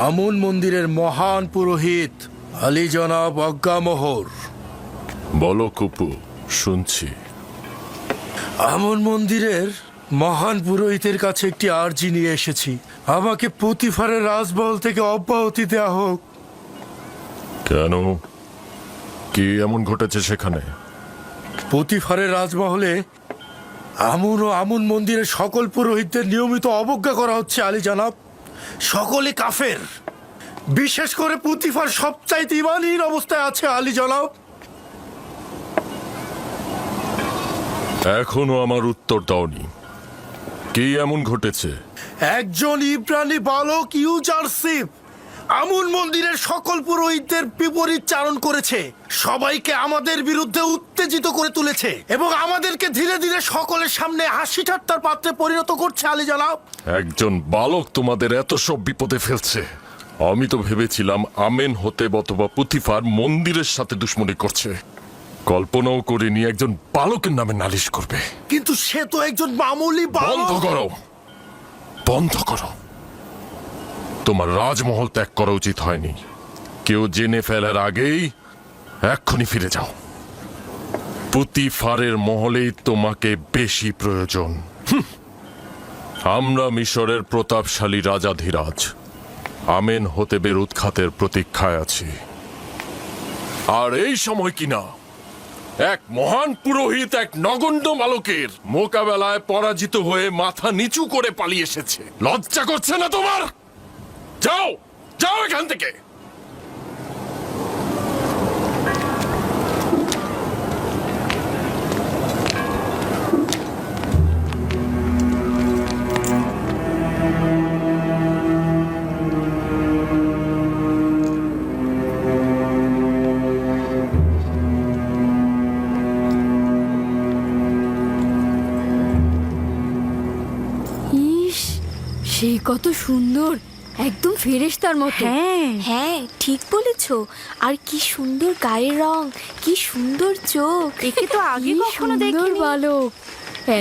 আমুন মন্দিরের মহান পুরোহিত আলী জনাব অজ্ঞামোহর। বলো কুপু, শুনছি। আমুন মন্দিরের মহান পুরোহিতের কাছে একটি আর্জি নিয়ে এসেছি। আমাকে পুতিফারের রাজমহল থেকে অব্যাহতি দেওয়া হোক। কেন? কি এমন ঘটেছে সেখানে? পুতিফারের রাজমহলে আমুন ও আমুন মন্দিরের সকল পুরোহিতদের নিয়মিত অবজ্ঞা করা হচ্ছে আলী জনাব। সকলে কাফের, বিশেষ করে পুতিফার সবচাইতে ঈমানহীন অবস্থায় আছে আলী জনাব। এখনো আমার উত্তর দাওনি। কি এমন ঘটেছে? একজন ইব্রানি বালক ইউজারশিপ আমুন মন্দিরের সকল পুরোহিতদের বিপরীত চারণ করেছে, সবাইকে আমাদের বিরুদ্ধে উত্তেজিত করে তুলেছে এবং আমাদেরকে ধীরে ধীরে সকলের সামনে হাসি ঠাট্টার পাত্রে পরিণত করছে আলী জনাব। একজন বালক তোমাদের এত সব বিপদে ফেলছে? আমি তো ভেবেছিলাম আমেন হতে অথবা পুতিফার মন্দিরের সাথে দুশ্মনী করছে। কল্পনাও করিনি একজন বালকের নামে নালিশ করবে। কিন্তু সে তো একজন মামুলি বন্ধ বালক। করো, বন্ধ করো। তোমার রাজমহল ত্যাগ করা উচিত হয়নি। কেউ জেনে ফেলার আগেই এক্ষুনি ফিরে যাও। পুতিফারের মহলেই তোমাকে বেশি প্রয়োজন। আমরা মিশরের প্রতাপশালী রাজাধিরাজ আমেন হতেবের উৎখাতের প্রতীক্ষায় আছি। আর এই সময় কিনা এক মহান পুরোহিত এক নগণ্য বালকের মোকাবেলায় পরাজিত হয়ে মাথা নিচু করে পালিয়ে এসেছে। লজ্জা করছে না তোমার? যাও, যাও এখান থেকে। ইস, সে কত সুন্দর, একদম ফেরেশতার মতো। হ্যাঁ হ্যাঁ, ঠিক বলেছ। আর কি সুন্দর গায়ের রং, কি সুন্দর চোখ। একে তো আগে কি কখনো সুন্দর দেখিনি। বালক।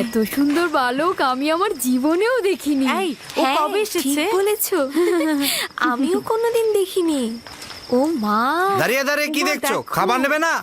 এত সুন্দর বালক আমি আমার জীবনেও দেখিনি। এই, ও হ্যাঁ, কবে এসেছে? ঠিক বলেছ। আমিও কোনোদিন দেখিনি। ও মা, দাঁড়িয়ে দাঁড়িয়ে কি ওমা, দেখছো? দেখো। খাবার নেবে না?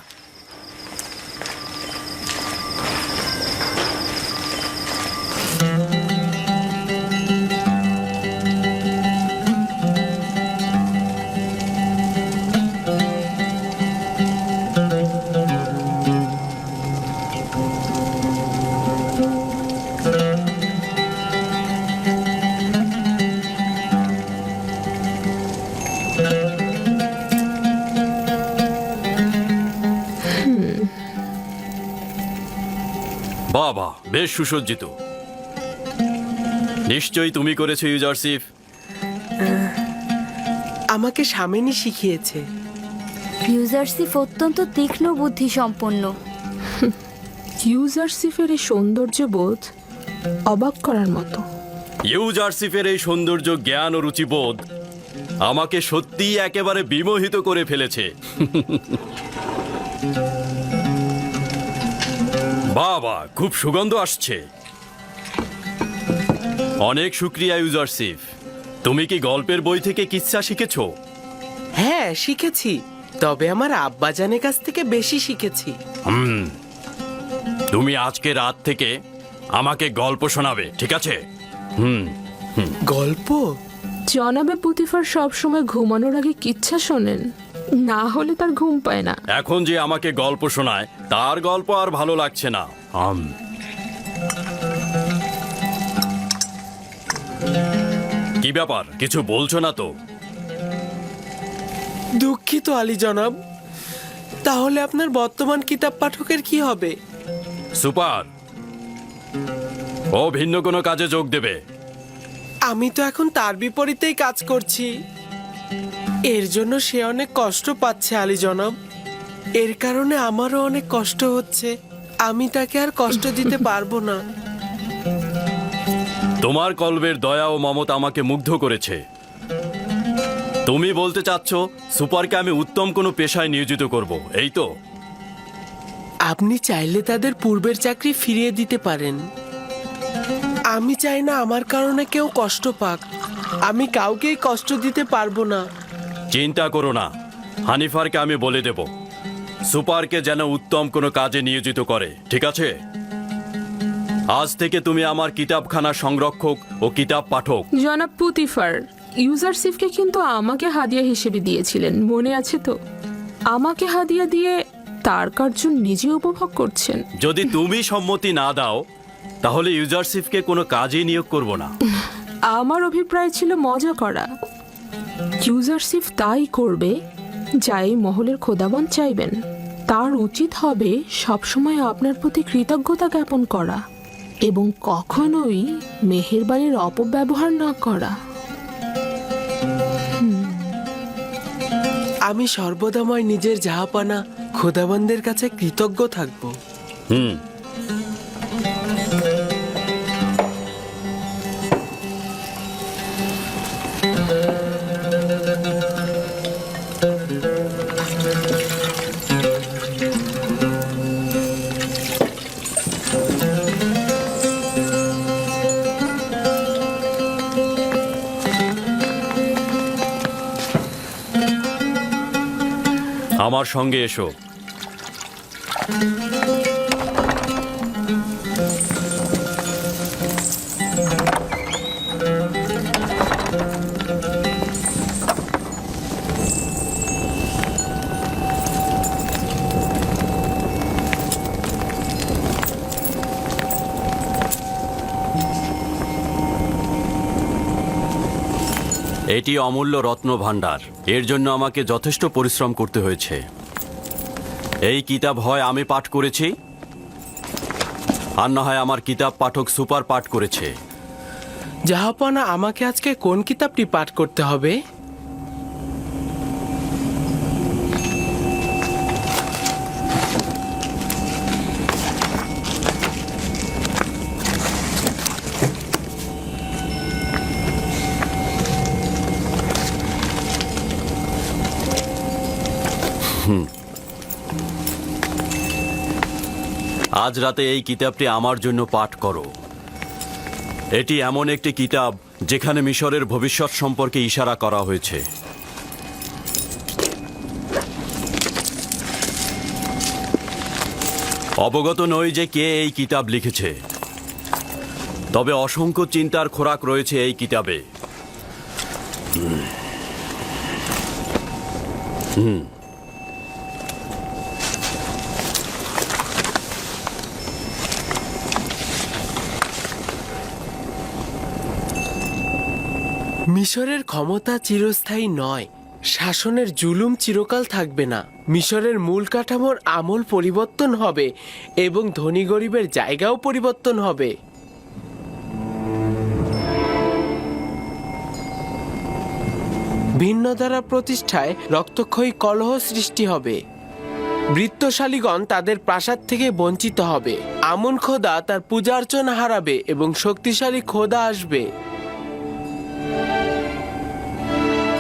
বাবা, বেশ সুসজ্জিত। নিশ্চয়ই তুমি করেছো ইউজারশিপ। আমাকে স্বামিনী শিখিয়েছে। ইউজারশিপ অত্যন্ত তীক্ষ্ণ বুদ্ধি সম্পন্ন। ইউজারশিপের এই সৌন্দর্যবোধ অবাক করার মতো। ইউজারশিপের এই সৌন্দর্য, জ্ঞান ও রুচিবোধ আমাকে সত্যিই একেবারে বিমোহিত করে ফেলেছে। বাবা, খুব সুগন্ধ আসছে। অনেক শুক্রিয়া ইউজারশিপ। তুমি কি গল্পের বই থেকে কিচ্ছা শিখেছো? হ্যাঁ, শিখেছি। তবে আমার আব্বাজানের কাছ থেকে বেশি শিখেছি। তুমি আজকে রাত থেকে আমাকে গল্প শোনাবে, ঠিক আছে? গল্প? জনাবে পুতিফার সবসময় ঘুমানোর আগে কিচ্ছা শোনেন, না হলে তার ঘুম পায় না। এখন যে আমাকে গল্প শোনায় তার গল্প আর ভালো লাগছে না। কি ব্যাপার, কিছু বলছো না তো? দুঃখিত আলী জনাব। তাহলে আপনার বর্তমান কিতাব পাঠকের কি হবে? সুপার, ও ভিন্ন কোনো কাজে যোগ দেবে। আমি তো এখন তার বিপরীতেই কাজ করছি। এর জন্য সে অনেক কষ্ট পাচ্ছে আলী জনাব। এর কারণে আমারও অনেক কষ্ট হচ্ছে। আমি তাকে আর কষ্ট দিতে পারবো না। তোমার কল্পের দয়া ও মমতা আমাকে মুগ্ধ করেছে। তুমি বলতে চাচ্ছ সুপারকে আমি উত্তম কোনো পেশায় নিয়োজিত করব, এই তো? আপনি চাইলে তাদের পূর্বের চাকরি ফিরিয়ে দিতে পারেন। আমি চাই না আমার কারণে কেউ কষ্ট পাক। আমি কাউকেই কষ্ট দিতে পারবো না। চিন্তা করো না, হানিফারকে আমি বলে দেব সুপারকে যেন উত্তম কোনো কাজে নিয়োজিত করে, ঠিক আছে? আজ থেকে তুমি আমার কিতাবখানা সংরক্ষক ও কিতাব পাঠক। জনাব পুতিফার, ইউজারশিপকে কিন্তু আমাকে হাদিয়া হিসেবে দিয়েছিলেন, মনে আছে তো? আমাকে হাদিয়া দিয়ে তার কার্য নিজে উপভোগ করছেন। যদি তুমি সম্মতি না দাও তাহলে ইউজারশিপকে কোনো কাজেই নিয়োগ করব না। আমার অভিপ্রায় ছিল মজা করা। ইউজারশিপ তাই করবে যা এই মহলের খোদাবন চাইবেন। তার উচিত হবে সবসময় আপনার প্রতি কৃতজ্ঞতা জ্ঞাপন করা এবং কখনোই মেহেরবানির অপব্যবহার না করা। আমি সর্বদাময় নিজের জাহাপানা খোদাবন্দের কাছে কৃতজ্ঞ থাকব। হুম, আমার সঙ্গে এসো। এটি অমূল্য রত্ন ভাণ্ডার, এর জন্য আমাকে যথেষ্ট পরিশ্রম করতে হয়েছে। এই কিতাব হয় আমি পাঠ করেছি, আর না হয় আমার কিতাব পাঠক সুপার পাঠ করেছে। জাহাপানা, আমাকে আজকে কোন কিতাবটি পাঠ করতে হবে? আজ রাতে এই কিতাবটি আমার জন্য পাঠ করো। এটি এমন একটি কিতাব যেখানে মিশরের ভবিষ্যৎ সম্পর্কে ইশারা করা হয়েছে। অবগত নই যে কে এই কিতাব লিখেছে, তবে অসংখ্য চিন্তার খোরাক রয়েছে এই কিতাবে। মিশরের ক্ষমতা চিরস্থায়ী নয়, শাসনের জুলুম চিরকাল থাকবে না। মিশরের মূল কাঠামোর আমল পরিবর্তন হবে এবং ধনী গরিবের জায়গাও পরিবর্তন হবে। ভিন্ন ধারা প্রতিষ্ঠায় রক্তক্ষয়ী কলহ সৃষ্টি হবে। বৃত্তশালীগণ তাদের প্রাসাদ থেকে বঞ্চিত হবে। আমন খোদা তার পূজা অর্চনা হারাবে এবং শক্তিশালী খোদা আসবে।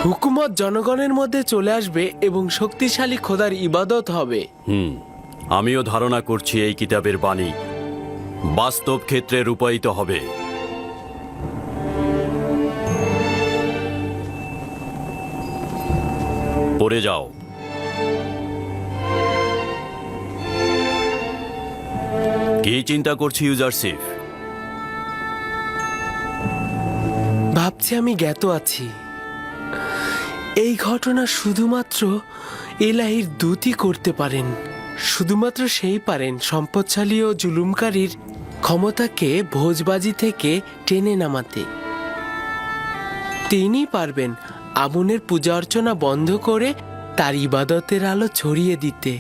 হুকুমত জনগণের মধ্যে চলে আসবে এবং শক্তিশালী খোদার ইবাদত হবে। আমিও ধারণা করছি এই কিতাবের বাণী বাস্তব ক্ষেত্রে রূপায়িত হবে। পড়ে যাও। কি চিন্তা করছি ইউজারশিপ? ভাবছি আমি জ্ঞাত আছি। এই ঘটনা শুধুমাত্র এলাহির দূতই করতে পারেন। শুধুমাত্র সেই পারেন সম্পদশালী ও জুলুমকারীর ক্ষমতাকে ভোজবাজি থেকে টেনে নামাতে। তিনি পারবেন আমুনের পূজা অর্চনা বন্ধ করে তার ইবাদতের আলো ছড়িয়ে দিতে।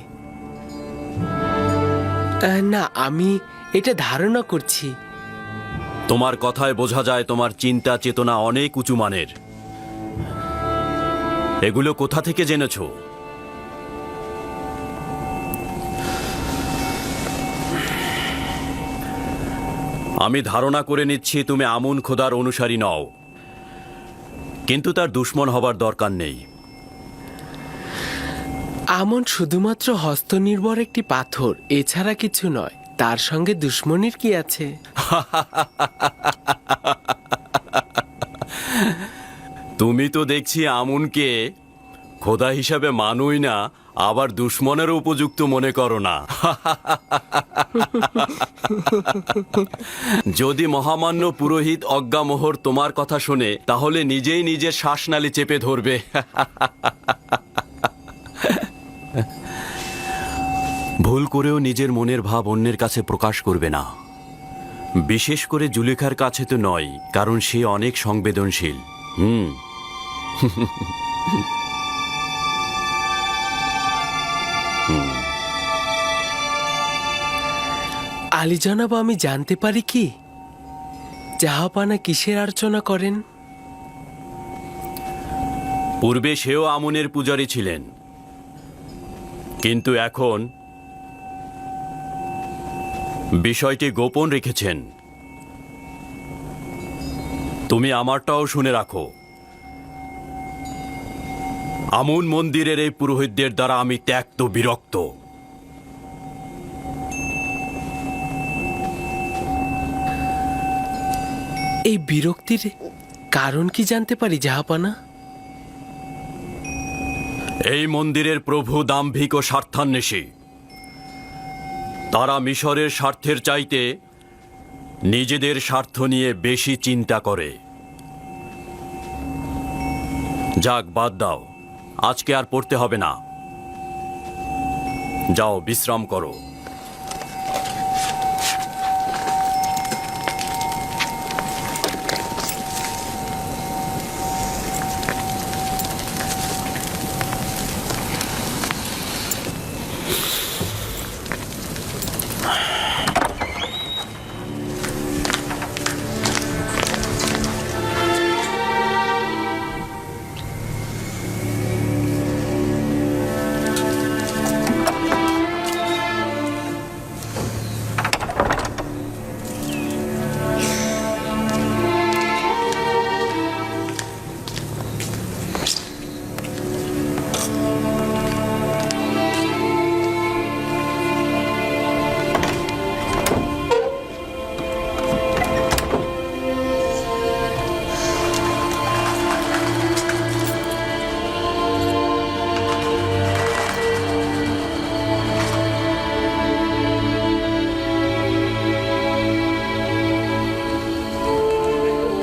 না, আমি এটা ধারণা করছি। তোমার কথায় বোঝা যায় তোমার চিন্তা চেতনা অনেক উঁচু মানের। এগুলো কোথা থেকে জেনেছো? আমি ধারণা করে নিচ্ছি তুমি আমুন খোদার অনুসারী নও, কিন্তু তার দুশমন হবার দরকার নেই। আমন শুধুমাত্র হস্তনির্ভর একটি পাথর, এছাড়া কিছু নয়। তার সঙ্গে দুশ্মনির কি আছে? তুমি তো দেখছি আমুনকে খোদা হিসাবে মানুই না, আবার দুশ্মনেরও উপযুক্ত মনে করো না। যদি মহামান্য পুরোহিত অজ্ঞামোহর তোমার কথা শোনে, তাহলে নিজেই নিজের শ্বাসনালী চেপে ধরবে। ভুল করেও নিজের মনের ভাব অন্যের কাছে প্রকাশ করবে না, বিশেষ করে জুলেখার কাছে তো নয়, কারণ সে অনেক সংবেদনশীল। আলী জনাব, আমি জানতে পারি কি জাহাপানা কিসের অর্চনা করেন? পূর্বে সেও আমুনের পূজারী ছিলেন, কিন্তু এখন বিষয়টি গোপন রেখেছেন। তুমি আমারটাও শুনে রাখো। আমুন মন্দিরের এই পুরোহিতদের দ্বারা আমি ত্যক্ত বিরক্ত। এই বিরক্তির কারণ কি জানতে পারি জাহাপানা? এই মন্দিরের প্রভু দাম্ভিক ও স্বার্থান্বেষী। তারা মিশরের স্বার্থের চাইতে নিজেদের স্বার্থ নিয়ে বেশি চিন্তা করে। যাক, বাদ দাও, আজকে আর পড়তে হবে না। যাও, বিশ্রাম করো।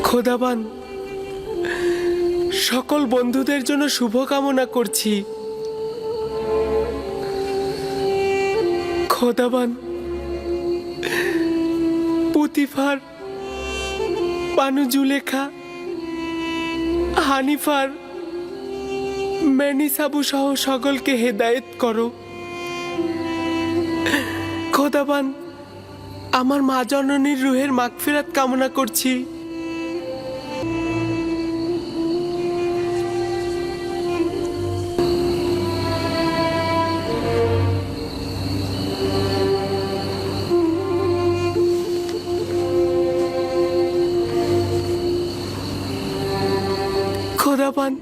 খোদাবান, সকল বন্ধুদের জন্য শুভকামনা করছি। খোদাবান, পুতিফার, বানু জুলেখা, হানিফার, ম্যানিসাবু সহ সকলকে হেদায়েত করো। খোদাবান, আমার মা জননীর রুহের মাগফিরাত কামনা করছি। খোদাবান,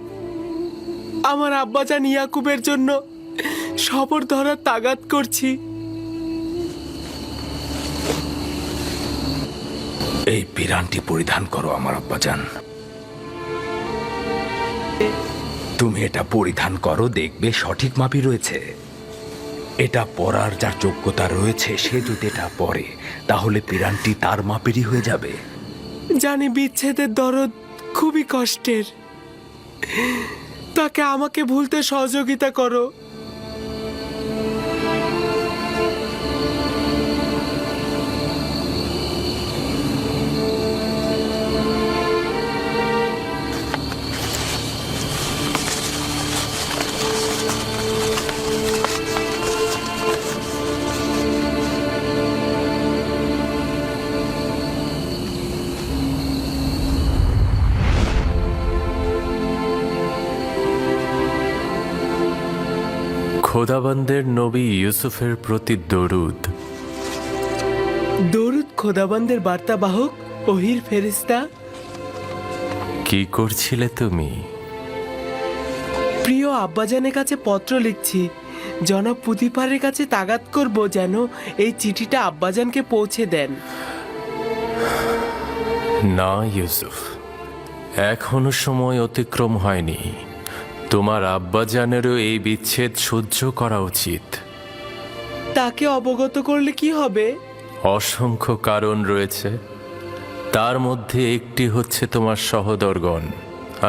আমার আব্বাজান ইয়াকুবের জন্য সবর ধরার তাগাদ করছি। এই পিরানটি পরিধান করো আমার আব্বাজান। তুমি এটা পরিধান করো, দেখবে সঠিক মাপই রয়েছে। এটা পরার যার যোগ্যতা রয়েছে সে যদি এটা পরে, তাহলে পিরানটি তার মাপেরই হয়ে যাবে। জানি বিচ্ছেদের দরদ খুবই কষ্টের, তাকে আমাকে ভুলতে সহযোগিতা করো। খোদাবন্দের নবী ইউসুফের প্রতি দরুদ। দরুদ খোদাবন্দের বার্তাবাহক ওহির ফেরেশতা। কি করছিলে তুমি? প্রিয় আব্বাজানের কাছে পত্র লিখছি। জনাব পুতিফারের কাছে তাগাদ করব যেন এই চিঠিটা আব্বাজানকে পৌঁছে দেন। না ইউসুফ, এখনো সময় অতিক্রম হয়নি। তোমার আব্বাজানেরও এই বিচ্ছেদ সহ্য করা উচিত। তাকে অবগত করলে কি হবে? অসংখ্য কারণ রয়েছে, তার মধ্যে একটি হচ্ছে তোমার সহদরগণ।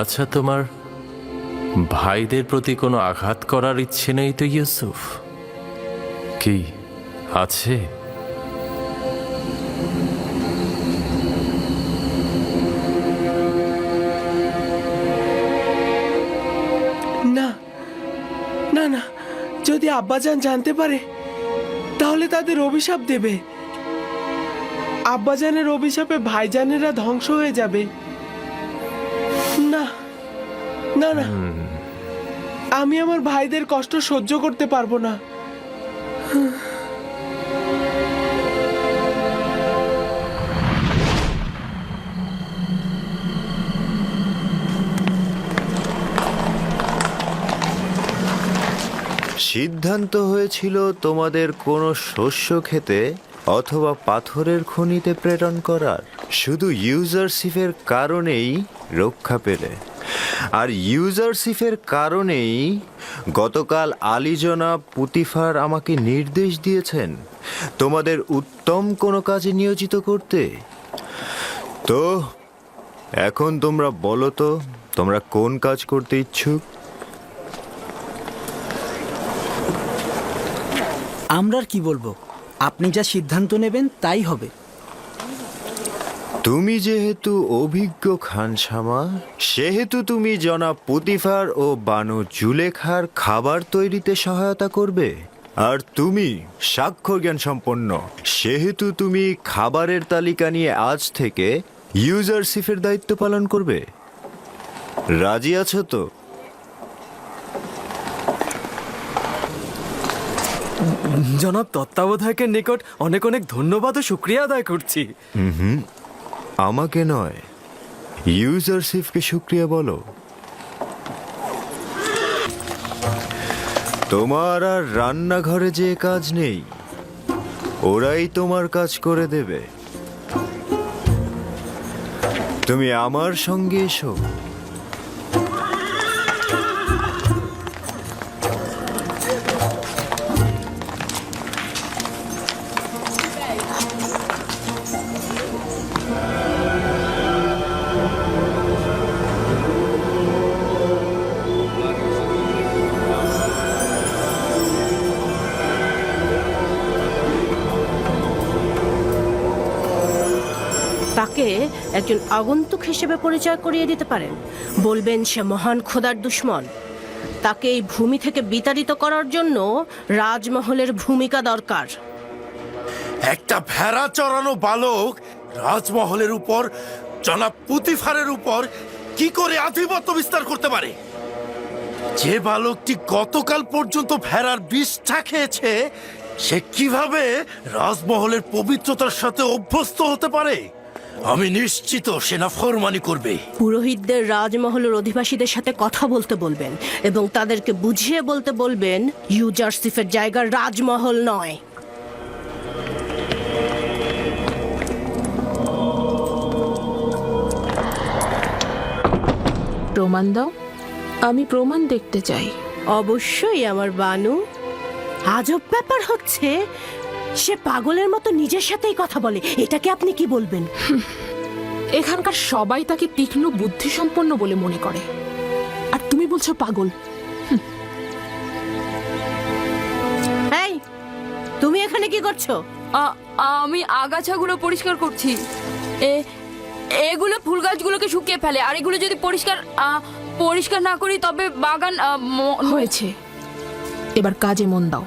আচ্ছা, তোমার ভাইদের প্রতি কোনো আঘাত করার ইচ্ছে নেই তো ইউসুফ? কি আছে? না না না, যদি আব্বাজান জানতে পারে তাহলে তাদের অভিশাপ দেবে। আব্বাজানের অভিশাপে ভাইজানেরা ধ্বংস হয়ে যাবে। না না না, আমি আমার ভাইদের কষ্ট সহ্য করতে পারবো না। সিদ্ধান্ত হয়েছিল তোমাদের কোনো শস্য খেতে অথবা পাথরের খনিতে প্রেরণ করার, শুধু ইউজারশিপের কারণেই রক্ষা পেলে। আর ইউজারশিপের কারণেই গতকাল আলী জনাব পুতিফার আমাকে নির্দেশ দিয়েছেন তোমাদের উত্তম কোনো কাজে নিয়োজিত করতে। তো এখন তোমরা বলো তো, তোমরা কোন কাজ করতে ইচ্ছুক? আমরা আর কি বলবো, আপনি যা সিদ্ধান্ত নেবেন তাই হবে। তুমি যেহেতু অভিজ্ঞ খানসামা, সেহেতু তুমি জনাব পুতিফার ও বানু জুলেখার খাবার তৈরিতে সহায়তা করবে। আর তুমি সাক্ষর জ্ঞান সম্পন্ন, সেহেতু তুমি খাবারের তালিকা নিয়ে আজ থেকে ইউজারশিপের দায়িত্ব পালন করবে। রাজি আছো তো? জনাব তত্ত্বাবধায়কের নিকট অনেক অনেক ধন্যবাদ ও শুক্রিয়া আদায় করছি। আমাকে নয়, ইউজারশিপকে শুক্রিয়া বলো। তোমার আর রান্নাঘরে যে কাজ নেই, ওরাই তোমার কাজ করে দেবে। তুমি আমার সঙ্গে এসো। তাকে একজন আগন্তুক হিসেবে পরিচয় করিয়ে দিতে পারেন। বলবেন সে মহান খোদার দুশমন। তাকে এই ভূমি থেকে বিতাড়িত করার জন্য রাজমহলের ভূমিকা দরকার। একটা ভেড়া চড়ানো বালক রাজমহলের উপর, জনাব পুতিফারের উপর কি করে আধিপত্য বিস্তার করতে পারে? যে বালকটি গতকাল পর্যন্ত ভেড়ার বিষটা খেয়েছে, সে কিভাবে রাজমহলের পবিত্রতার সাথে অভ্যস্ত হতে পারে? আমি নিশ্চিত সেনা ফরমানি করবে। পুরোহিতদের রাজমহলের অধিবাসীদের সাথে কথা বলতে বলবেন এবং তাদেরকে বুঝিয়ে বলতে বলবেন ইউজারশিপের জায়গা রাজমহল নয়। প্রমাণ দাও, আমি প্রমাণ দেখতে চাই। অবশ্যই আমার বানু। আজব ব্যাপার হচ্ছে, সে পাগলের মতো নিজের সাথেই কথা বলে। এটাকে আপনি কি বলবেন? এখানকার সবাই তাকে তীক্ষ্ণ বুদ্ধিসম্পন্ন বলে মনে করে, আর তুমি বলছো পাগল। এই, তুমি এখানে কি করছো? আমি আগাছাগুলো পরিষ্কার করছি। এগুলো ফুল গাছগুলোকে শুকিয়ে ফেলে, আর এগুলো যদি পরিষ্কার না করি তবে বাগান হয়েছে, এবার কাজে মন দাও।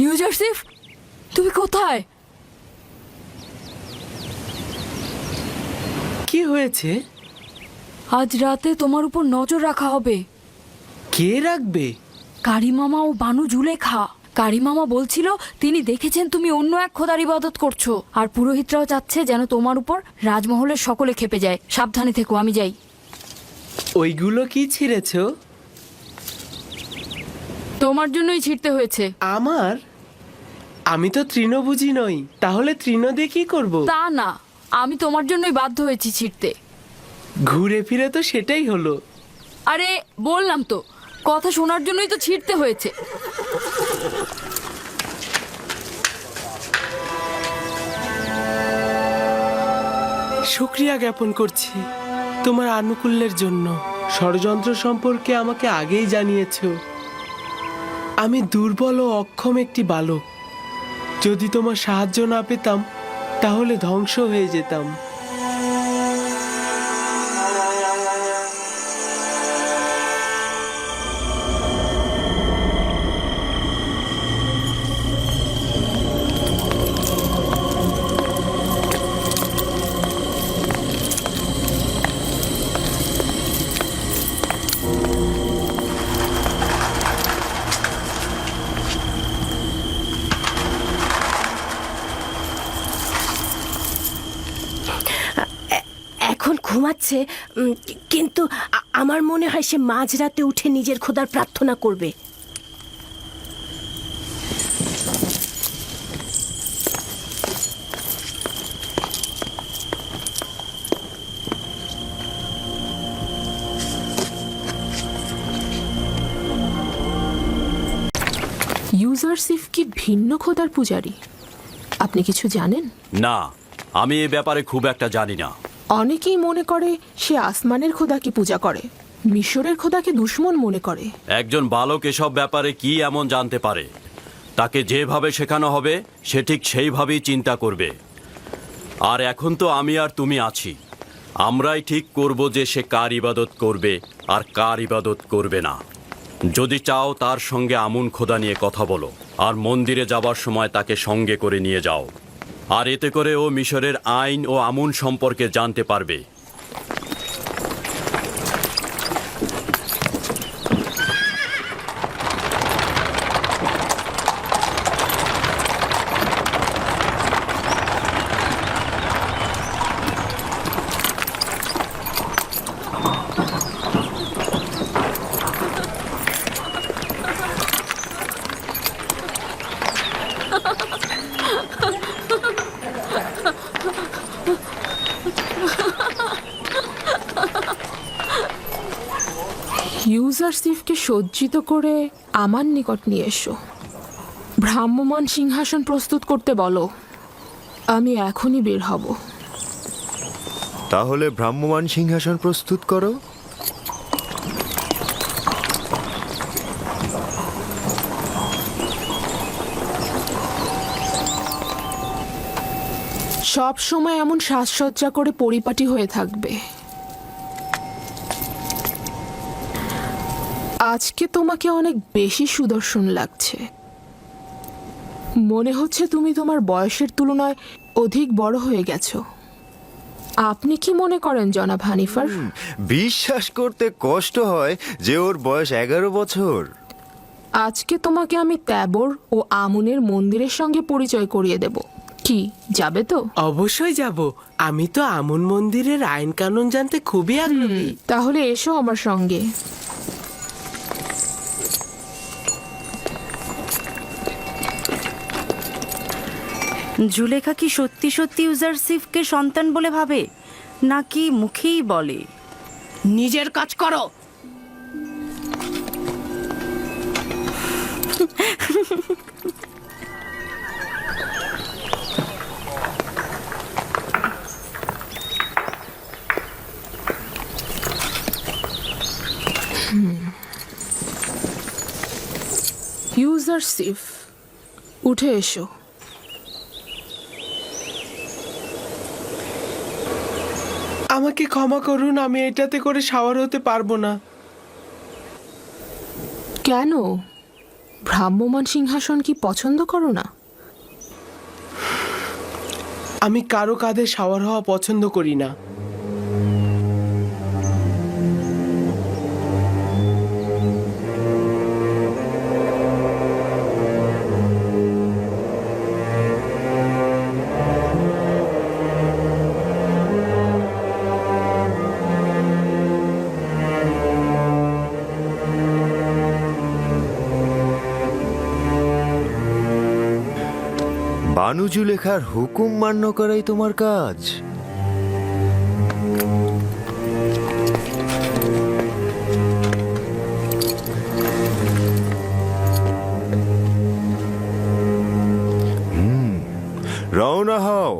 ইউজারশিপ, তুমি কোথায়? কি হয়েছে? আজ রাতে তোমার উপর নজর রাখা হবে। কে রাখবে? কারিমামা ও বানু জুলেখা। কারিমামা বলছিল তিনি দেখেছেন তুমি অন্য এক খোদার ইবাদত করছো, আর পুরোহিতরাও চাচ্ছে যেন তোমার উপর রাজমহলের সকলে খেপে যায়। সাবধানে থেকো, আমি যাই। ওইগুলো কি ছিঁড়েছো? তোমার জন্যই ছিঁড়তে হয়েছে। আমার? আমি তো তৃণভোজী নই, তাহলে তৃণ দিয়ে কি করব? তা না, আমি তোমার জন্যই বাধ্য হয়েছি ছিঁড়তে। ঘুরে ফিরে তো সেটাই হলো। আরে বললাম তো, কথা শোনার জন্যই তো ছিঁড়তে হয়েছে। শুক্রিয়া জ্ঞাপন করছি তোমার আনুকূল্যের জন্য। ষড়যন্ত্র সম্পর্কে আমাকে আগেই জানিয়েছো। আমি দুর্বল ও অক্ষম একটি বালক। যদি তোমার সাহায্য না পেতাম তাহলে ধ্বংস হয়ে যেতাম। এখন ঘুমাচ্ছে, কিন্তু আমার মনে হয় সে মাঝরাতে উঠে নিজের খোদার প্রার্থনা করবে। ইউজারসিফ কি ভিন্ন খোদার পূজারী? আপনি কিছু জানেন? না, আমি এ ব্যাপারে খুব একটা জানি না। অনেকেই মনে করে সে আসমানের খোদাকে পূজা করে, মিশরের খোদাকে দুশমন মনে করে। একজন বালক এসব ব্যাপারে কি এমন জানতে পারে? তাকে যেভাবে শেখানো হবে সে ঠিক সেইভাবেই চিন্তা করবে। আর এখন তো আমি আর তুমি আছি, আমরাই ঠিক করব যে সে কার ইবাদত করবে আর কার ইবাদত করবে না। যদি চাও তার সঙ্গে আমুন খোদা নিয়ে কথা বলো, আর মন্দিরে যাবার সময় তাকে সঙ্গে করে নিয়ে যাও। আর এতে করে ও মিশরের আইন ও আমুন সম্পর্কে জানতে পারবে। ইউজারসিফকে সজ্জিত করে আমার নিকট নিয়ে এসো। ভ্রাম্যমান সিংহাসন প্রস্তুত করতে বলো। আমি এখনই বের হব। তাহলে ভ্রাম্যমান সিংহাসন প্রস্তুত করো। সব সময় এমন সাজসজ্জা করে পরিপাটি হয়ে থাকবে। আজকে তোমাকে অনেক বেশি সুদর্শন লাগছে। মনে হচ্ছে তুমি তোমার বয়সের তুলনায় অধিক বড় হয়ে গেছো। আপনি কি মনে করেন জনাব হানিফার? বিশ্বাস করতে কষ্ট হয় যে ওর বয়স 11 বছর। আজকে তোমাকে আমি ত্যাবর ও আমুনের মন্দিরের সঙ্গে পরিচয় করিয়ে দেব। কি যাবে তো? অবশ্যই যাব। আমি তো আমুন মন্দিরের আইন কানুন জানতে খুবই আগ্রহী। তাহলে এসো আমার সঙ্গে। জুলেখা কি সত্যি সত্যি ইউজারসিফকে সন্তান বলে ভাবে, নাকি মুখেই বলে? নিজের কাজ করো। ইউজারসিফ, উঠে এসো। আমাকে ক্ষমা করুন, আমি এটাতে করে শাওয়ার হতে পারবো না। কেন? ভ্রাম্যমান সিংহাসন কি পছন্দ করো না? আমি কারো কাঁধে শাওয়ার হওয়া পছন্দ করি না। বানু জুলেখার হুকুম মান্য করাই তোমার কাজ? রওনা হও।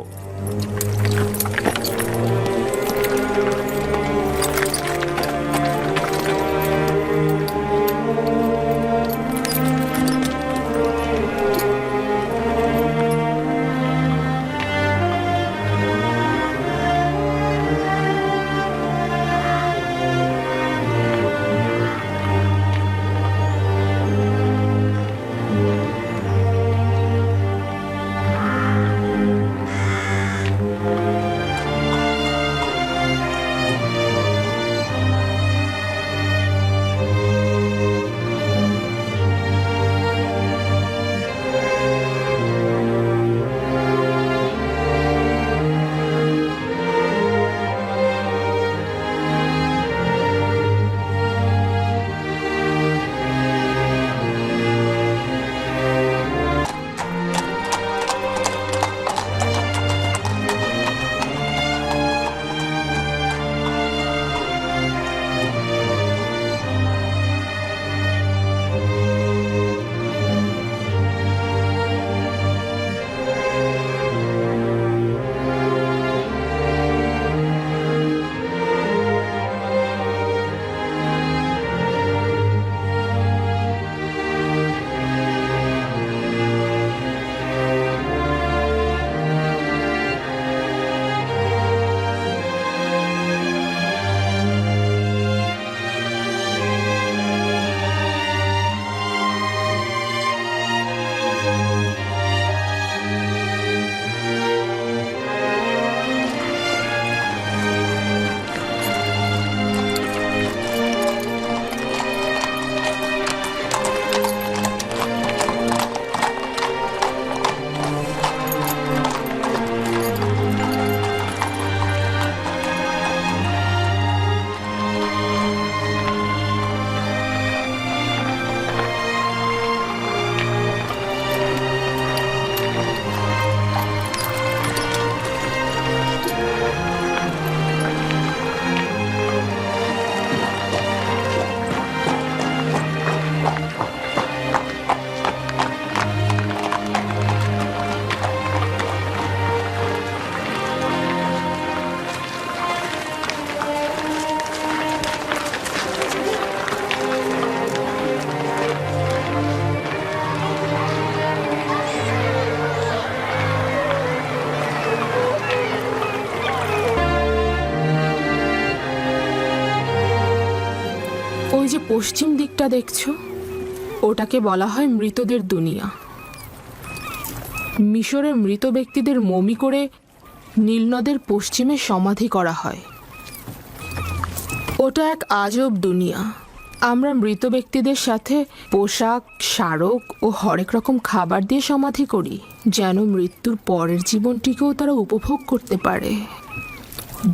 ওই যে পশ্চিম দিকটা দেখছো, ওটাকে বলা হয় মৃতদের দুনিয়া। মিশরে মৃত ব্যক্তিদের মমি করে নীলনদের পশ্চিমে সমাধি করা হয়। ওটা এক আজব দুনিয়া। আমরা মৃত ব্যক্তিদের সাথে পোশাক, স্মারক ও হরেক রকম খাবার দিয়ে সমাধি করি, যেন মৃত্যুর পরের জীবনটিকেও তারা উপভোগ করতে পারে।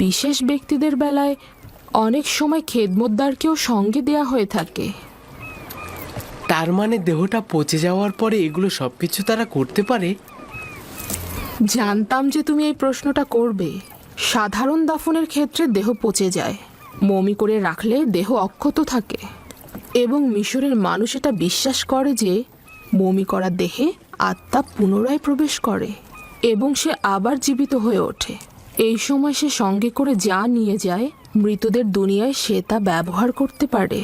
বিশেষ ব্যক্তিদের বেলায় অনেক সময় খেদমতদারকেও সঙ্গে দেয়া হয়ে থাকে। তার মানে দেহটা পচে যাওয়ার পরে এগুলো সবকিছু তারা করতে পারে? জানতাম যে তুমি এই প্রশ্নটা করবে। সাধারণ দাফনের ক্ষেত্রে দেহ পচে যায়, মমি করে রাখলে দেহ অক্ষত থাকে, এবং মিশরের মানুষ এটা বিশ্বাস করে যে মমি করা দেহে আত্মা পুনরায় প্রবেশ করে এবং সে আবার জীবিত হয়ে ওঠে। এই সময় সে সঙ্গে করে যা নিয়ে যায় মৃতদের দুনিয়ায় সে তা ব্যবহার করতে পারে।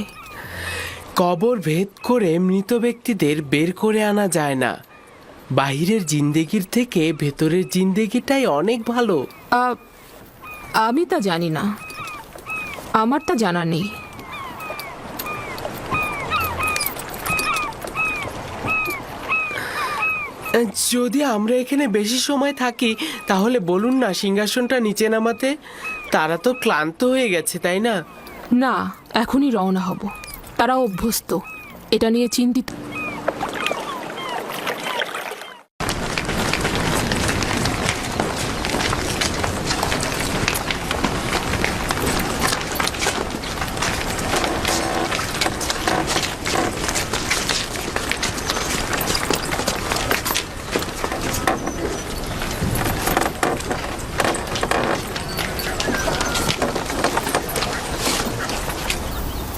কবর ভেদ করে মৃত ব্যক্তিদের বের করে আনা যায় না। বাহিরের জিন্দেগির থেকে ভেতরের জিন্দেগিটাই অনেক ভালো। আমি তা জানি না, আমার তা জানা নেই। যদি আমরা এখানে বেশি সময় থাকি তাহলে বলুন না সিংহাসনটা নিচে নামাতে। তারা তো ক্লান্ত হয়ে গেছে, তাই না? না, এখনই রওনা হব। তারা অভ্যস্ত, এটা নিয়ে চিন্তিত।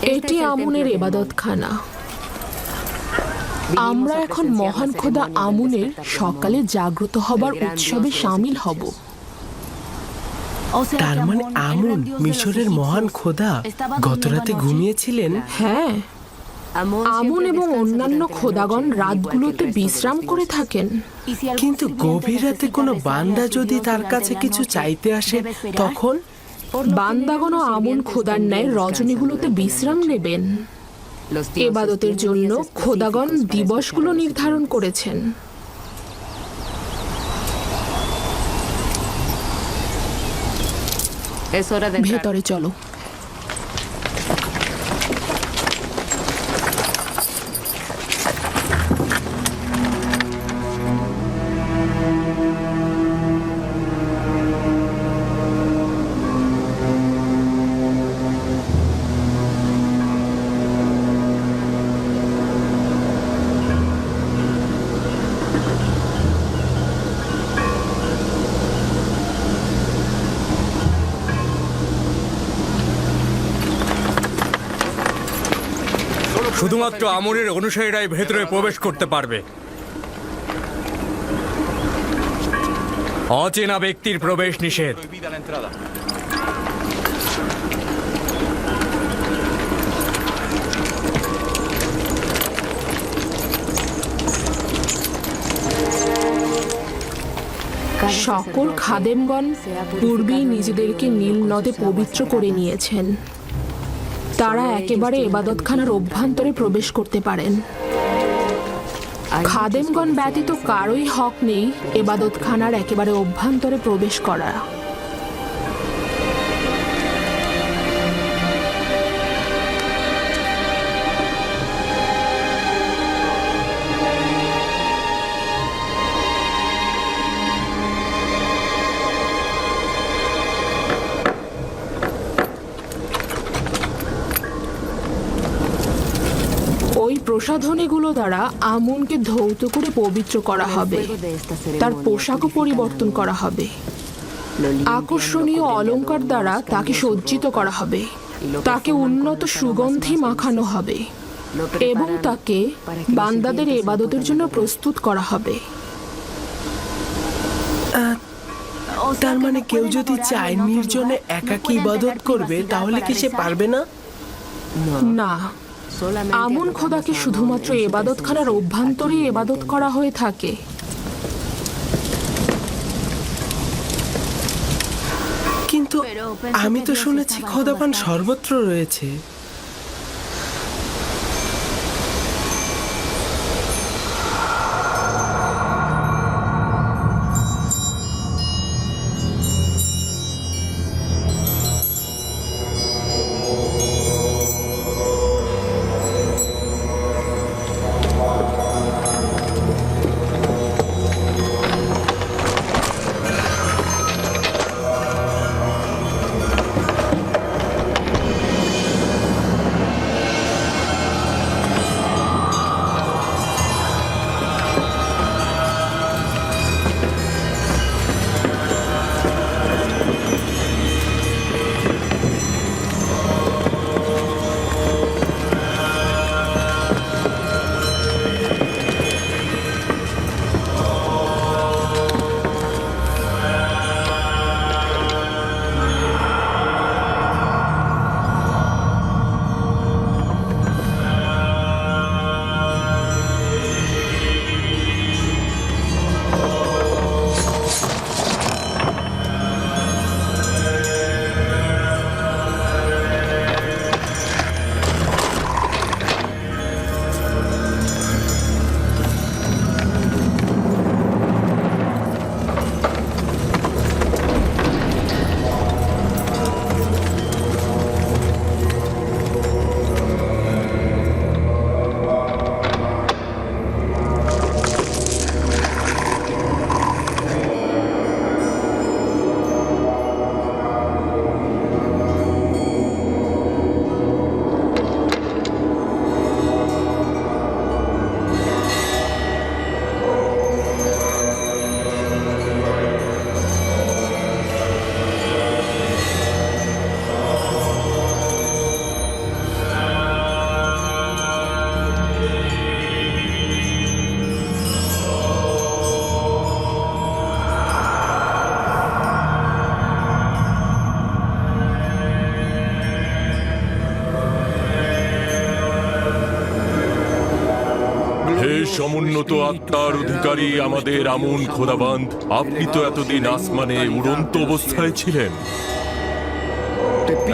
এটি আমুনের এবাদতখানা। আমরা এখন মহান খোদা আমুনের সকালে জাগ্রত হবার উৎসবে সামিল হব। তার মানে আমুন মিশরের মহান খোদা গতরাতে ঘুমিয়েছিলেন? হ্যাঁ, আমুন এবং অন্যান্য খোদাগণ রাতগুলোতে বিশ্রাম করে থাকেন। কিন্তু গভীর রাতে কোনো বান্দা যদি তার কাছে কিছু চাইতে আসে তখন? বান্দাগণ ও আমুন খোদার ন্যায় রজনীগুলোতে বিশ্রাম নেবেন। এবাদতের জন্য খোদাগণ দিবসগুলো নির্ধারণ করেছেন। ভেতরে চলো। শুধুমাত্র আমুনের অনুসারীরাই ভেতরে প্রবেশ করতে পারবে। অচেনা ব্যক্তির প্রবেশ নিষেধ। সকল খাদেমগণ পূর্বেই নিজেদেরকে নীল নদে পবিত্র করে নিয়েছেন। তারা একেবারে এবাদতখানার অভ্যন্তরে প্রবেশ করতে পারেন। খাদেমগণ ব্যতীত কারোই হক নেই এবাদতখানার একেবারে অভ্যন্তরে প্রবেশ করা। ওই প্রসাধনীগুলো দ্বারা আমুনকে ধৌত করে পবিত্র করা হবে। তার পোশাকও পরিবর্তন করা হবে। আকর্ষণীয় অলংকার দ্বারা তাকে সজ্জিত করা হবে। তাকে উন্নত সুগন্ধি মাখানো হবে এবং তাকে বান্দাদের ইবাদতের জন্য প্রস্তুত করা হবে। তার মানে কেউ যদি চায় নির্জনে একাকী ইবাদত করবে তাহলে কি সে পারবে না? না, আমুন খোদাকে শুধুমাত্র এবাদতখানার অভ্যন্তরে ইবাদত করা হয়ে থাকে। কিন্তু আমি তো শুনেছি খোদাবান সর্বত্র রয়েছে। হে সমুন্নত আত্মার অধিকারী আমাদের আমুন খোদাবান্ধ, আপনি তো এতদিন আসমানে উড়ন্ত অবস্থায় ছিলেন।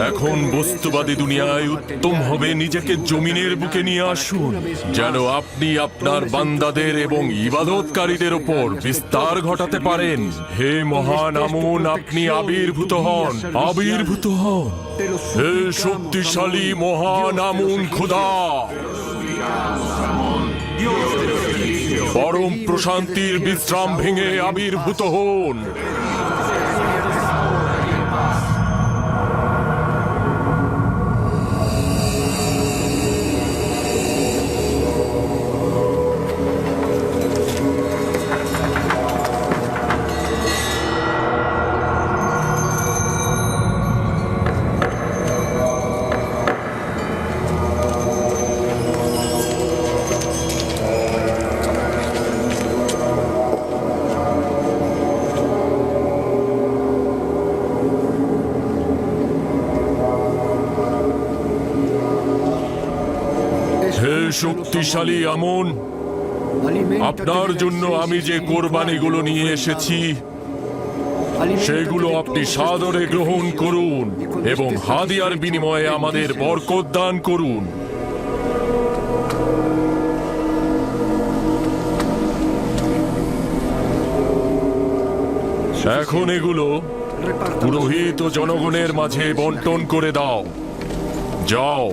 এখন বস্তুবাদী দুনিয়ায় উত্তম হবে নিজেকে জমিনের বুকে নিয়ে আসুন, যেন আপনি আপনার বান্দাদের এবং ইবাদতকারীদের ওপর বিস্তার ঘটাতে পারেন। হে মহান আমুন, আপনি আবির্ভূত হন, আবির্ভূত হন। হে শক্তিশালী মহান আমুন খোদা, পরম প্রশান্তির বিশ্রাম ভেঙে আবির্ভূত হন। হে শক্তিশালী আমুন, আপনার জন্য আমি যে কোরবানিগুলো নিয়ে এসেছি সেগুলো আপনি সাদরে গ্রহণ করুন এবং হাদিয়ার বিনিময়ে আমাদের বরকত দান করুন। এখন এগুলো পুরোহিত ও জনগণের মাঝে বন্টন করে দাও। যাও।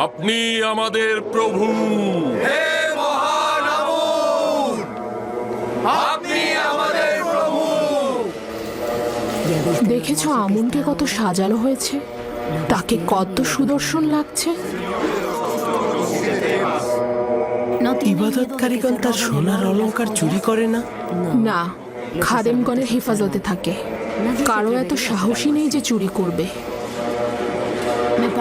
আপনি আমাদের প্রভু। দেখেছো আমুনকে কত সাজানো হয়েছে, তাকে কত সুদর্শন লাগছে। ইবাদতকারীগণ তার সোনার অলংকার চুরি করে না? না, খাদেমগণের হেফাজতে থাকে। কারো এত সাহসী নেই যে চুরি করবে।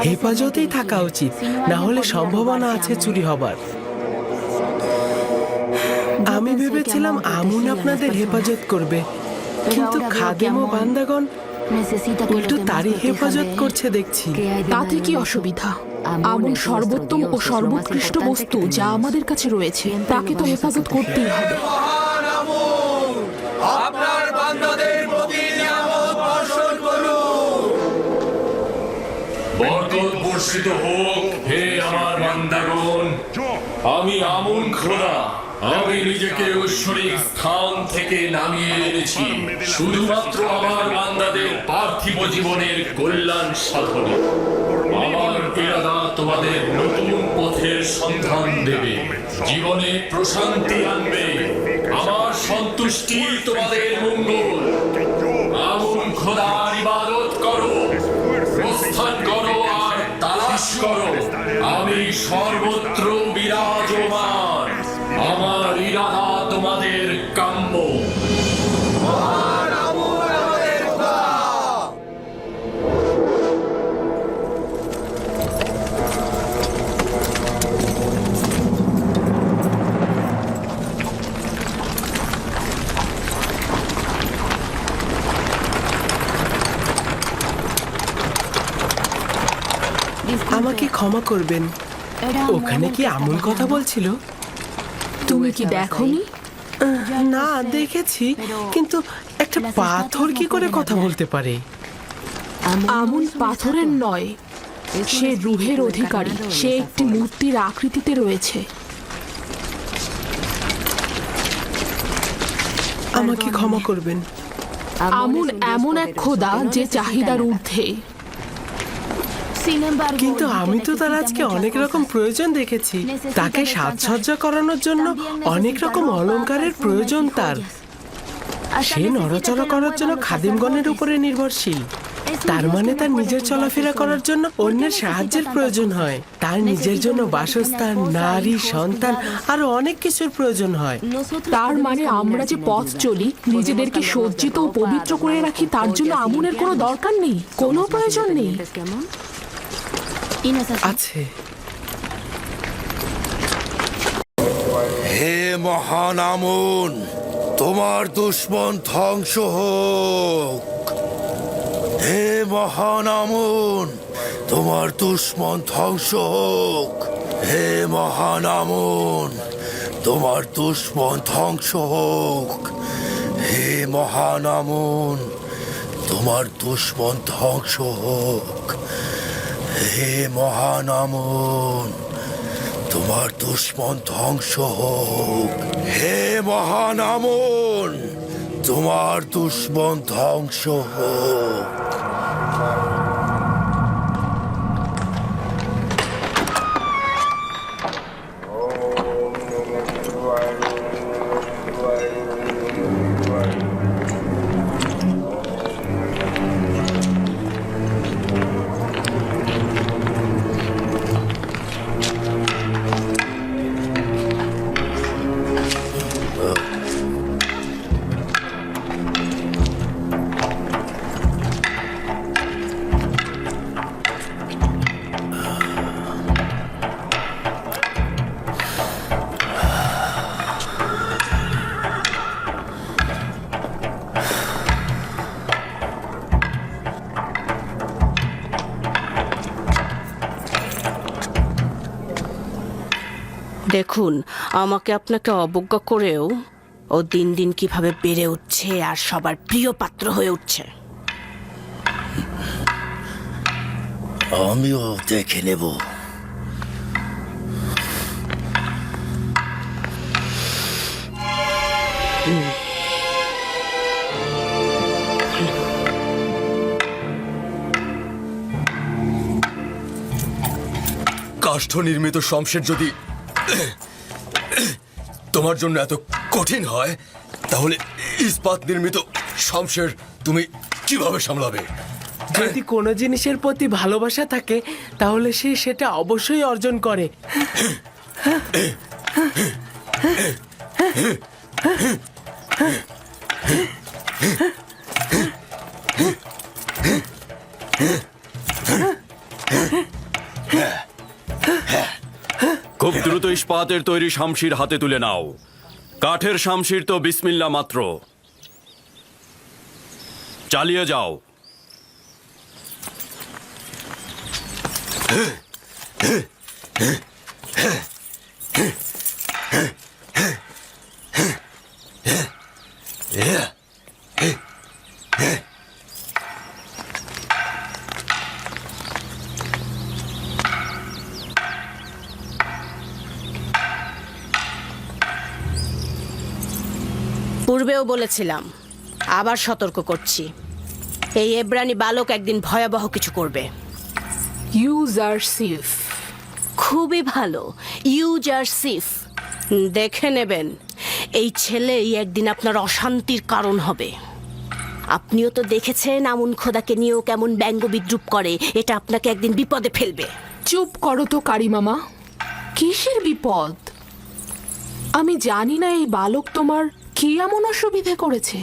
হেফাজতেই থাকা উচিত, না হলে সম্ভাবনা আছে চুরি হবার। আমি ভেবেছিলাম আমুন আপনাদের হেফাজত করবে, কিন্তু খাদেম ও বান্দাগণ উল্টো তারই হেফাজত করছে দেখছি। তাতে কি অসুবিধা? আমুন সর্বোত্তম ও সর্বোৎকৃষ্ট বস্তু যা আমাদের কাছে রয়েছে, তাকে তো হেফাজত করতেই হবে। বরকত বর্ষিত হোক হে আমার বান্দাগণ। আমি আমুন খোদা, আমি নিজেকে ঐশ্বরিক স্থান থেকে নামিয়ে এনেছি শুধুমাত্র আমার বান্দাদের পার্থিব জীবনের কল্যাণ সাধনে। আমার ইরাদা তোমাদের নতুন পথের সন্ধান দেবে, জীবনে প্রশান্তি আনবে। আমার সন্তুষ্টি তোমাদের মঙ্গল। আমুন খোদার ইবাদত করো, প্রস্থান করো আর তালাশ করো। আমি সর্বত্র বিরাজমান। আমার ইরাদা তোমাদের কাম্য। আমাকে ক্ষমা করবেন, ওখানে কি আমুন কথা বলছিল? তুমি কি দেখোনি? না, দেখেছি, কিন্তু একটা পাথর কি করে কথা বলতে পারে? আমুন পাথরের নয়, সে রুহের অধিকারী। সে একটি মূর্তির আকৃতিতে রয়েছে। আমাকে ক্ষমা করবেন। আমুন এমন এক খোদা যে চাহিদার ঊর্ধ্বে। কিন্তু আমি তো তার আজকে অনেক রকম প্রয়োজন দেখেছি। তাকে সাজসজ্জা করানোর জন্য অনেক রকম অলংকারের প্রয়োজন তার। সে নড়াচড়া করার জন্য খাদিমগণের উপরে নির্ভরশীল। তার মানে তার নিজের চলাফেরা করার জন্য অন্যের সাহায্যের প্রয়োজন হয়। তার নিজের জন্য বাসস্থান, নারী, সন্তান আরো অনেক কিছুর প্রয়োজন হয়। তার মানে আমরা যে পথ চলি, নিজেদেরকে সজ্জিত ও পবিত্র করে রাখি, তার জন্য আমুনের কোনো দরকার নেই, কোনো প্রয়োজন নেই। আছে। হে মহান আমুন, তোমার দুশ্মন ধ্বংস হোক। হে মহান আমুন, তোমার দুশ্মন ধ্বংস হোক। হে মহান আমুন, তোমার দুশ্মন ধ্বংস হোক। হে মহান আমুন, তোমার দুশ্মন ধ্বংস হোক। হে মহান আমুন, তোমার দুশ্মন ধ্বংস হোক। হে মহান আমুন, তোমার দুশ্মন ধ্বংস হোক। দেখুন, আমাকে আপনাকে অবজ্ঞা করেও ও দিন দিন কিভাবে বেড়ে উঠছে আর সবার প্রিয় পাত্র হয়ে উঠছে। আমিও দেখে নেব। কাষ্ঠ নির্মিত শমশের যদি তোমার জন্য এত কঠিন হয়, তাহলে ইস্পাত নির্মিত শমশের তুমি কিভাবে সামলাবে? যদি কোনো জিনিসের প্রতি ভালোবাসা থাকে তাহলে সে সেটা অবশ্যই অর্জন করে। খুব দ্রুত ইস্পাতের তৈরি শামশির হাতে তুলে নাও। কাঠের শামশির তো বিসমিল্লা মাত্র। চালিয়ে যাও। পূর্বেও বলেছিলাম, আবার সতর্ক করছি, এই এব্রানি বালক একদিন ভয়াবহ কিছু করবে। ইউজারসিফ। খুবই ভালো, ইউজারসিফ। দেখে নেবেন, এই ছেলেই একদিন আপনার অশান্তির কারণ হবে। আপনিও তো দেখেছেন আমুন খোদাকে নিয়েও কেমন ব্যঙ্গ বিদ্রুপ করে। এটা আপনাকে একদিন বিপদে ফেলবে। চুপ করো তো কারি মামা, কিসের বিপদ? আমি জানি না এই বালক তোমার কি এমন অসুবিধে করেছে।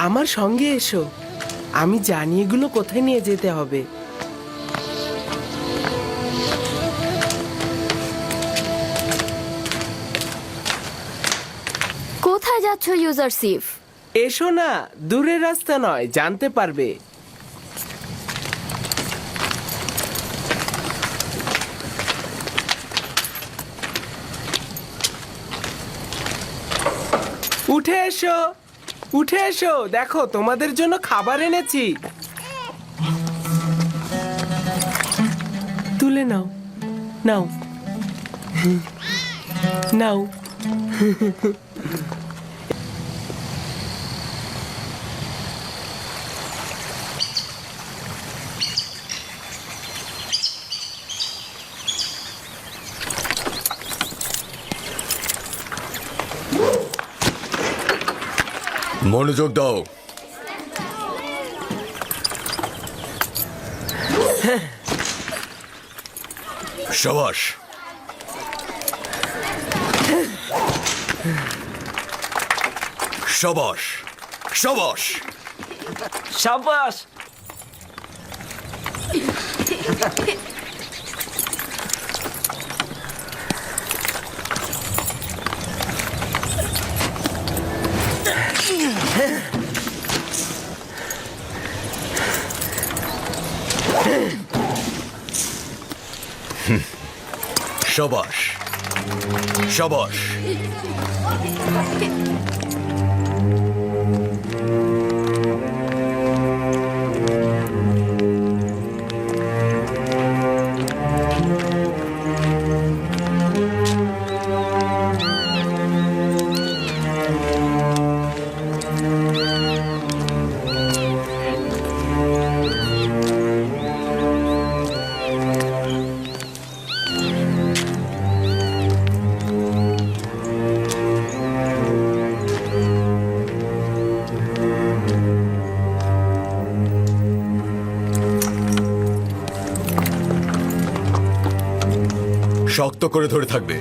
আমার সঙ্গে এসো, আমি জানি এগুলো কোথায় নিয়ে যেতে হবে। কোথায় যাচ্ছ ইউজারসিফ? এসো না, দূরের রাস্তা নয়, জানতে পারবে। উঠে এসো, উঠে এসো, দেখো তোমাদের জন্য খাবার এনেছি। তুলে নাও, নাও, নাও। মনোযোগ দাও। সাবাস। সাবাস, সাবাস, সাবাস। সাবাস, সাবাস। শক্ত করে ধরে থাকবে।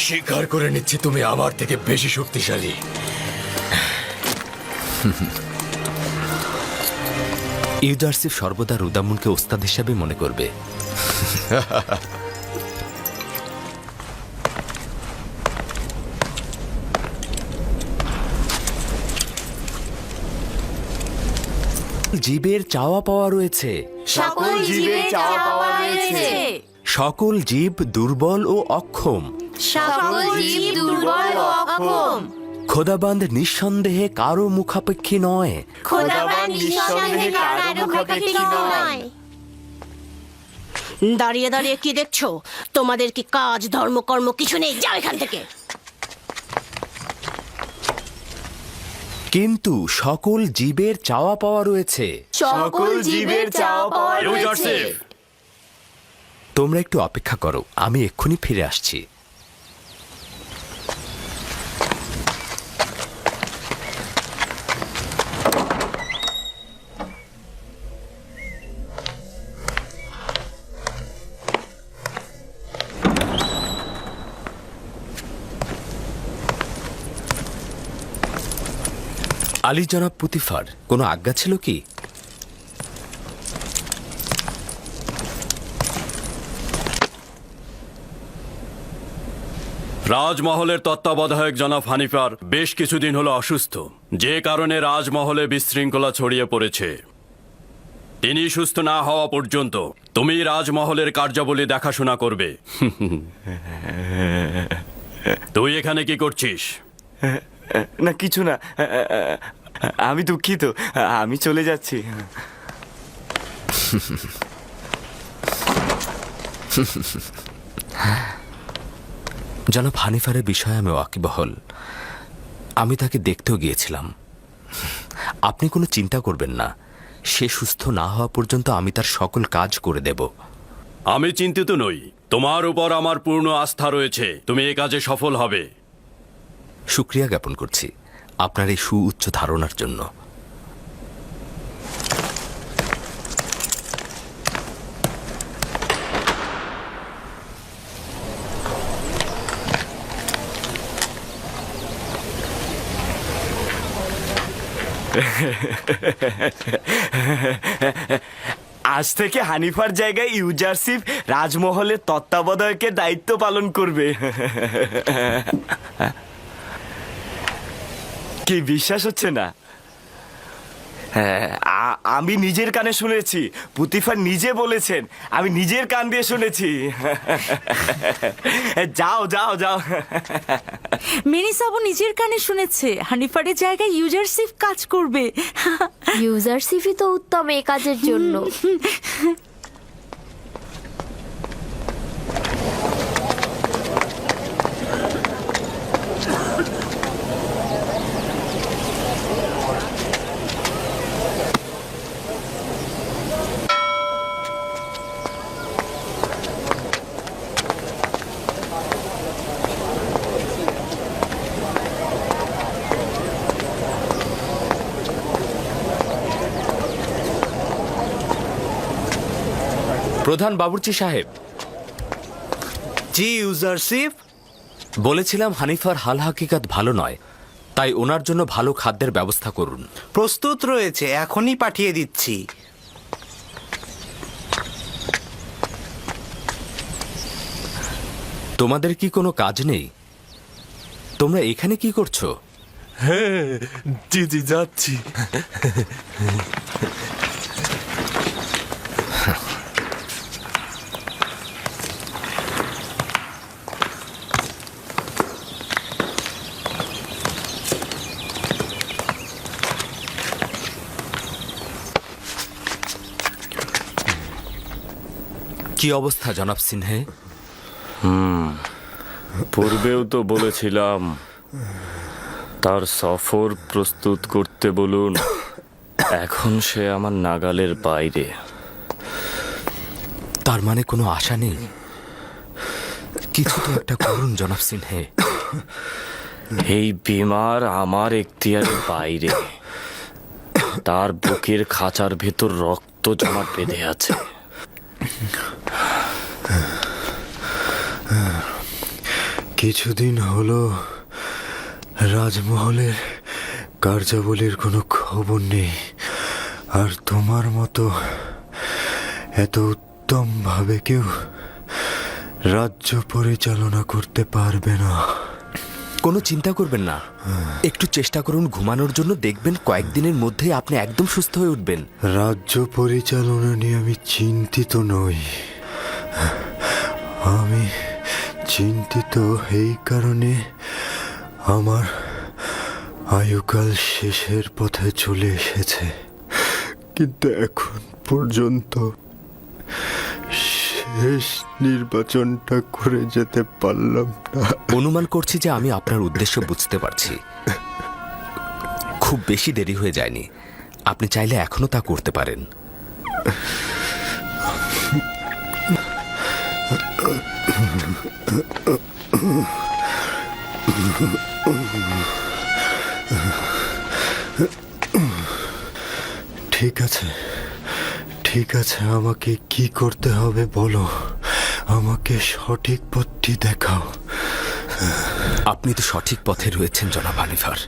স্বীকার করে নিচ্ছি তুমি আমার থেকে বেশি শক্তিশালী। ইউজারসিফ সর্বদা রুদামুনকে ওস্তাদ হিসাবে মনে করবে। জীবের চাওয়া পাওয়া রয়েছে, সকল জীবের চাওয়া পাওয়া রয়েছে। সকল জীব দুর্বল ও অক্ষম। সকল জীব দুর্বল ও অক্ষম। খোদাবান্দ নিঃসন্দেহে কারো মুখাপেক্ষী নয়। খোদাবান নিঃসন্দেহে কারো মুখাপেক্ষী নয়। দাঁড়িয়ে দাঁড়িয়ে কি দেখছো? তোমাদের কি কাজ ধর্মকর্ম কিছু নেই? যাও এখান থেকে। কিন্তু সকল জীবের চাওয়া পাওয়া রয়েছে। সকল জীবের চাওয়া পাওয়া রয়েছে। তোমরা একটু অপেক্ষা করো, আমি এক্ষুনি ফিরে আসছি। আলী জনাব পুতিফার, কোনো আজ্ঞা ছিল কি? রাজমহলের তত্ত্বাবধায়ক জনাব হানিফার বেশ কিছুদিন হলো অসুস্থ, যে কারণে রাজমহলে বিশৃঙ্খলা ছড়িয়ে পড়েছে। তিনি সুস্থ না হওয়া পর্যন্ত তুমি রাজমহলের কার্যাবলী দেখাশোনা করবে। তুই এখানে কি করছিস? না কিছু না, আমি দুঃখিত, আমি চলে যাচ্ছি। জনাব হানিফারের বিষয়ে আমি ওয়াকিবহল। আমি তাকে দেখতেও গিয়েছিলাম। আপনি কোনো চিন্তা করবেন না, সে সুস্থ না হওয়া পর্যন্ত আমি তার সকল কাজ করে দেব। আমি চিন্তিত নই, তোমার উপর আমার পূর্ণ আস্থা রয়েছে, তুমি এ কাজে সফল হবে। শুক্রিয়া জ্ঞাপন করছি আপনার এই সুউচ্চ ধারণার জন্য। আজ থেকে হানিফার জায়গায় ইউজারসিফ রাজমহলের তত্ত্বাবধায়কের দায়িত্ব পালন করবে। কি বিশ্বাস হচ্ছে না? আমি নিজের কানে শুনেছি, পুতিফার নিজে বলেছেন, আমি নিজের কান দিয়ে শুনেছি। যাও যাও যাও। মেনিসাবও নিজের কানে শুনেছে হানিফারের জায়গায় ইউজারসিফ কাজ করবে। ইউজারসিফই তো উত্তম এই কাজের জন্য। প্রধান বাবুর্চি সাহেব, জি ইউজারশিপ। বলেছিলাম হানিফার হাল হাকিকাত ভালো নয়, তাই ওনার জন্য ভালো খাদ্যের ব্যবস্থা করুন। প্রস্তুত রয়েছে, এখনই পাঠিয়ে দিচ্ছি। তোমাদের কি কোনো কাজ নেই? তোমরা এখানে কি করছো? হ্যাঁ, জি জি, যাচ্ছি। কি অবস্থা জনাব সিনহে? পূর্বেও তো বলেছিলাম তার সফর প্রস্তুত করতে বলুন। এখন সে আমার নাগালের বাইরে। তার মানে কোনো আশা নেই? কিছু তো একটা করুন জনাব সিনহে। এই বিমার আমার এখতিয়ারের বাইরে। তার বুকের খাঁচার ভেতর রক্ত জমাট বেঁধে আছে। কিছুদিন হলো রাজমহলের কার্যাবলীর কোনো খবর নেই, আর তোমার মতো এত উত্তমভাবে কেউ রাজ্য পরিচালনা করতে পারবে না। কোনো চিন্তা করবেন না, একটু চেষ্টা করুন ঘুমানোর জন্য, দেখবেন কয়েকদিনের মধ্যেই আপনি একদম সুস্থ হয়ে উঠবেন। রাজ্য পরিচালনা নিয়ে আমি চিন্তিত নই। আমি চিন্তিত এই কারণে আমার আয়ুকাল শেষের পথে চলে এসেছে, কিন্তু এখন পর্যন্ত শেষ নির্বাচনটা করে যেতে পারলাম না। অনুমান করছি যে আমি আপনার উদ্দেশ্য বুঝতে পারছি। খুব বেশি দেরি হয়ে যায়নি, আপনি চাইলে এখনো তা করতে পারেন। ঠিক আছে, ঠিক আছে, আমাকে কি করতে হবে বলো, আমাকে সঠিক পথটি দেখাও। আপনি তো সঠিক পথে রয়েছেন জনাব হানিফার।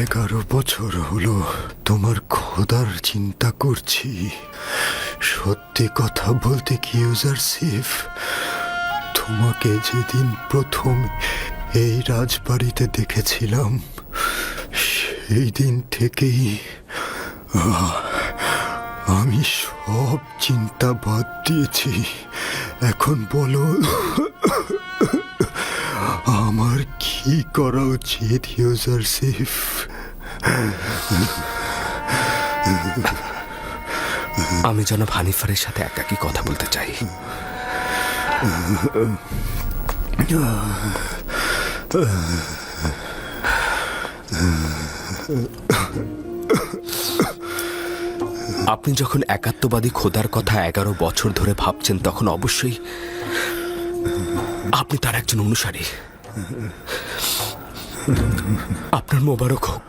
11 বছর হলো তোমার খোদার চিন্তা করছি। সত্যি কথা বলতে কি ইউজারশিপ, তোমাকে যেদিন প্রথম এই রাজবাড়িতে দেখেছিলাম সেই দিন থেকেই আমি সব চিন্তা বাদ দিয়েছি। এখন বলো আমার কি করা উচিত ইউজারশিপ? আমি জনাব হানিফারের সাথে একাকী কথা বলতে চাই। আপনি যখন একাত্মবাদী খোদার কথা 11 বছর ধরে ভাবছেন, তখন অবশ্যই আপনি তার একজন অনুসারী। আপনার মোবারক হোক।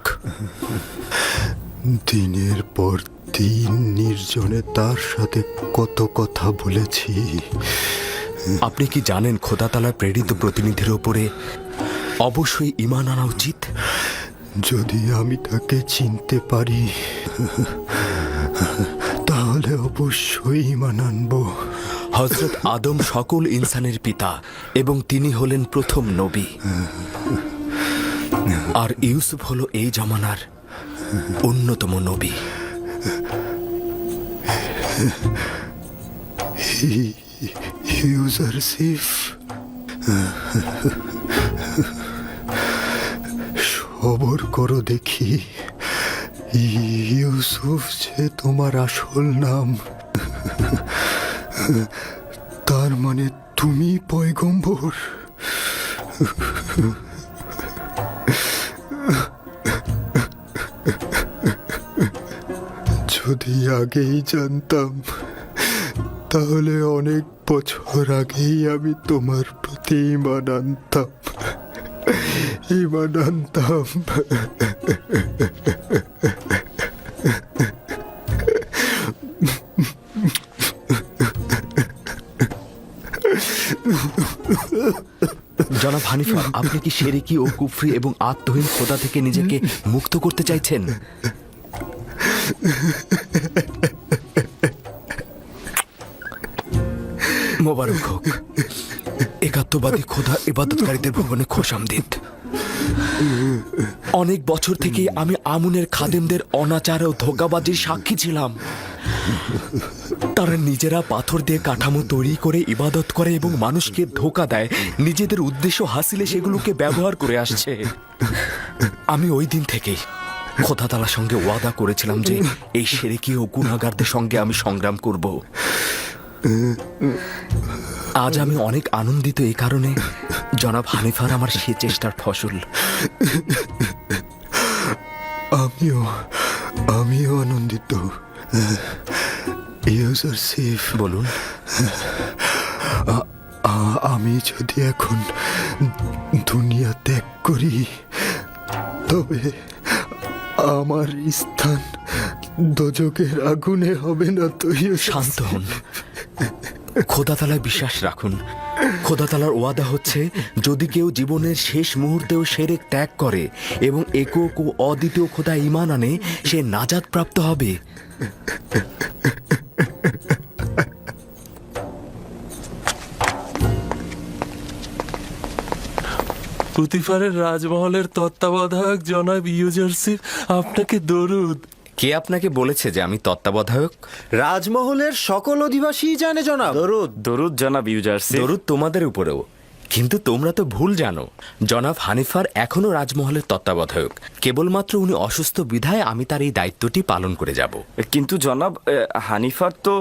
দিনের পর দিন নির্জনে তার সাথে কত কথা বলেছি। আপনি কি জানেন খোদা তাআলার প্রেরিত প্রতিনিধির ওপরে অবশ্যই ঈমান আনা উচিত? যদি আমি তাকে চিনতে পারি তাহলে অবশ্যই ঈমান আনবো। হযরত আদম সকল ইনসানের পিতা এবং তিনি হলেন প্রথম নবী, আর ইউসুফ হলো এই জামানার অন্যতম নবী। ইউজারশিপ, সবর করো দেখি। ইউসুফ যে তোমার আসল নাম, তার মানে তুমি পয়গম্বর। যদি আগেই জানতাম তাহলে অনেক বছর আগেই আমি তোমার প্রতি ঈমান আনতাম। ঈমান আনতাম। হানিফা, আপনি কি শিরকি ও কুফরি এবং আত্মহীন খোদা থেকে নিজেকে মুক্ত করতে চাইছেন? মোবারক হোক, একাত্মবাদী খোদা ইবাদতকারীদের ভুবনে খোশামদিদ। অনেক বছর থেকে আমি আমুনের খাদেমদের অনাচার ও ধোঁকাবাজির সাক্ষী ছিলাম। তারা নিজেরা পাথর দিয়ে কাঠামো তৈরি করে ইবাদত করে এবং মানুষকে ধোঁকা দেয়, নিজেদের উদ্দেশ্য হাসিলে সেগুলোকে ব্যবহার করে আসছে। আমি ওই দিন থেকেই খোদা তাআলার সঙ্গে ওয়াদা করেছিলাম যে এই শিরকি ও গুনাহগারদের সঙ্গে আমি সংগ্রাম করব। আজ আমি অনেক আনন্দিত এই কারণে, জনাব হানিফার আমার সে চেষ্টার ফসল। আমিও আনন্দিত। ইউজারশিপ, বলুন। আমি যদি এখন দুনিয়া ত্যাগ করি তবে আমার স্থান দোজখের আগুনে হবে না তো? শান্ত হন, খোদা তাআলায় বিশ্বাস রাখুন। খোদা তাআলার ওয়াদা হচ্ছে, যদি কেউ জীবনের শেষ মুহূর্তেও শিরক ত্যাগ করে এবং একক ও অদ্বিতীয় খোদা ঈমান আনে, সে নাজাত প্রাপ্ত হবে। পুতিফারের রাজমহলের তত্ত্বাবধায়ক জনাব ইউজারশিপ, আপনাকে দরুদ। কে আপনাকে বলেছে যে আমি তত্ত্বাবধায়ক? রাজমহলের সকল অধিবাসী জানে জনাব। দরুদ জনাব ইউজারশিপ। দরুদ তোমাদের উপরেও। কিন্তু তোমরা তো ভুল জানো, জনাব হানিফার এখনো রাজমহলের তত্ত্বাবধায়ক। কেবলমাত্র উনি অসুস্থ বিধায় আমি তার এই দায়িত্বটি পালন করে যাব। কিন্তু জনাব হানিফার তো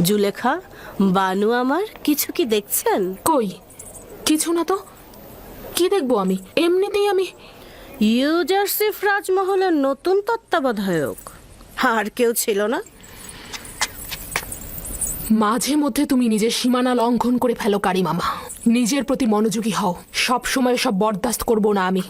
জুলেখা, বানু আমার, কিছু কি দেখছেন? কই, কিছু না তো। কি দেখবো আমি? এমনিতেই আমি ইউজারশিপ রাজমহলের নতুন তত্ত্বাবধায়ক। আর কেউ ছিল না? মাঝে মধ্যে তুমি নিজের সীমানা লঙ্ঘন করে ফেলো কারি মামা। নিজের প্রতি মনোযোগী হও। সব সময় সব বরদাস্ত করবো না আমি।